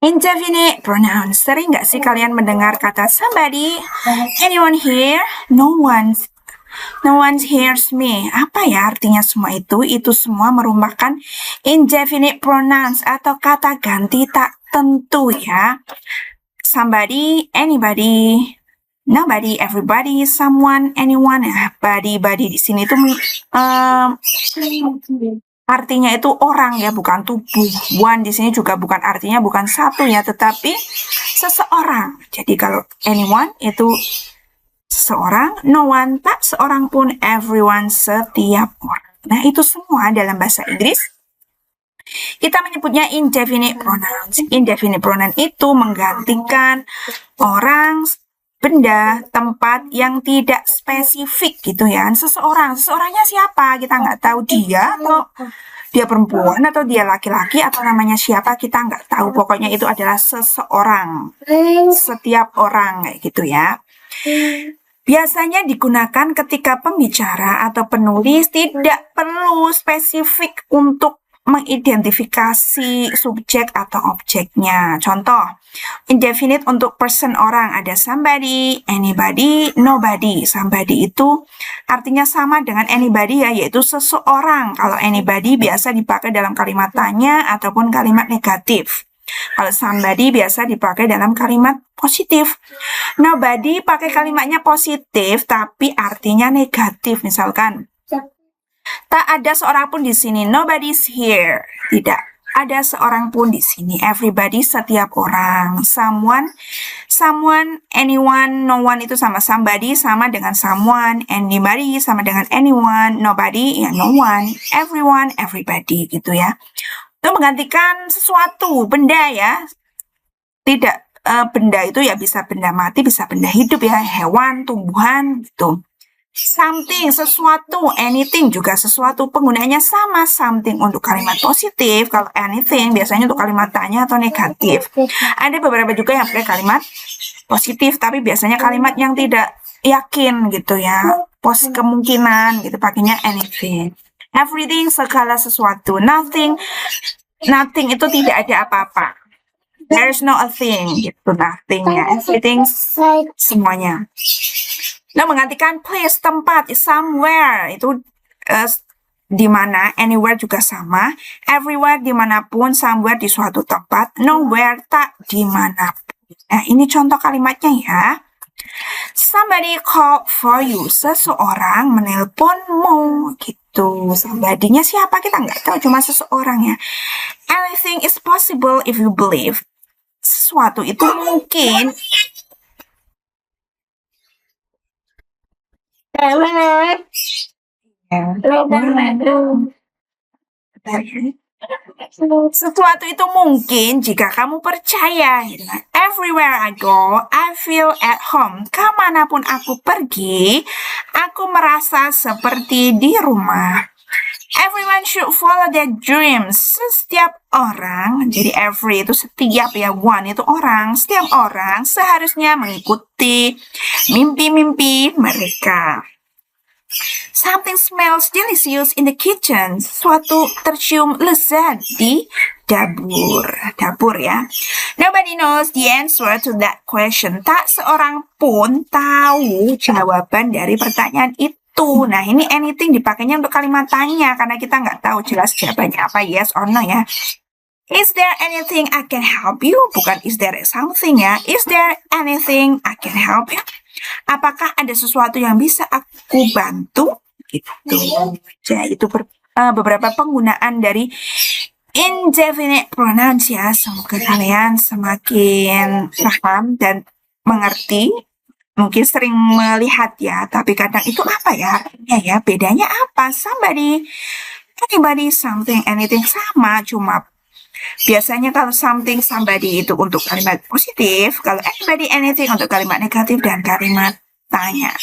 Indefinite pronoun. Sering nggak sih kalian mendengar kata somebody? Anyone here? No one hears me. Apa ya artinya semua itu? Itu semua merupakan indefinite pronouns atau kata ganti tak tentu ya. Somebody, anybody, nobody, everybody, someone, anyone. Body di sini tuh artinya itu orang ya, bukan tubuh. One di sini juga bukan artinya bukan satu ya, tetapi seseorang. Jadi kalau anyone itu seseorang, no one tak seorang pun, everyone setiap orang. Nah, itu semua dalam bahasa Inggris kita menyebutnya indefinite pronouns. Indefinite pronoun itu menggantikan orang, benda, tempat yang tidak spesifik gitu ya. Seseorangnya siapa? Kita nggak tahu dia atau dia perempuan atau dia laki-laki atau namanya siapa kita nggak tahu. Pokoknya itu adalah seseorang. Setiap orang kayak gitu ya. Biasanya digunakan ketika pembicara atau penulis tidak perlu spesifik untuk mengidentifikasi subjek atau objeknya. Contoh, indefinite untuk person orang ada somebody, anybody, nobody. Somebody itu artinya sama dengan anybody ya, yaitu seseorang. Kalau anybody biasa dipakai dalam kalimat tanya ataupun kalimat negatif. Kalau somebody biasa dipakai dalam kalimat positif. Nobody pakai kalimatnya positif tapi artinya negatif. Misalkan, tak ada seorang pun di sini. Nobody's here. Tidak ada seorang pun di sini. Everybody, setiap orang. Someone, anyone, no one itu sama. Somebody sama dengan someone. Anybody sama dengan anyone. Nobody ya no one. Everyone, everybody gitu ya. Itu menggantikan sesuatu, benda ya. Tidak, benda itu ya bisa benda mati, bisa benda hidup ya. Hewan, tumbuhan gitu. Something, sesuatu, anything juga sesuatu, penggunaannya sama. Something untuk kalimat positif, kalau anything biasanya untuk kalimat tanya atau negatif. Ada beberapa juga yang pakai kalimat positif, tapi biasanya kalimat yang tidak yakin gitu ya, kemungkinan gitu, pakainya anything. Everything, segala sesuatu. Nothing itu tidak ada apa-apa. There is no a thing gitu, nothing ya. Everything, semuanya. Nah, menggantikan place, tempat, somewhere itu di mana, anywhere juga sama, everywhere dimanapun, somewhere di suatu tempat, nowhere tak dimanapun. Nah, ini contoh kalimatnya ya. Somebody called for you, seseorang menelponmu gitu. Somebody-nya siapa kita nggak tahu, cuma seseorang ya. Anything is possible if you believe. Sesuatu itu mungkin. Sesuatu itu mungkin jika kamu percaya. Everywhere I go, I feel at home. Kemanapun aku pergi, aku merasa seperti di rumah. Everyone should follow their dreams. Setiap orang, jadi every itu setiap ya, one itu orang. Setiap orang seharusnya mengikuti mimpi-mimpi mereka. Something smells delicious in the kitchen. Suatu tercium lezat di dapur ya. Nobody knows the answer to that question. Tak seorang pun tahu jawaban dari pertanyaan itu. Nah, ini anything dipakainya untuk kalimat tanya karena kita nggak tahu jelas jawabannya apa, yes or no ya. Is there anything I can help you? Bukan is there something ya. Is there anything I can help you? Apakah ada sesuatu yang bisa aku bantu? Gitu. Jadi itu beberapa penggunaan dari indefinite pronouns ya. Semoga kalian semakin paham dan mengerti. Mungkin sering melihat ya, tapi kadang itu apa ya artinya ya? Bedanya apa? Somebody, anybody, something, anything sama, cuma biasanya kalau something, somebody itu untuk kalimat positif, kalau anybody, anything untuk kalimat negatif dan kalimat tanya.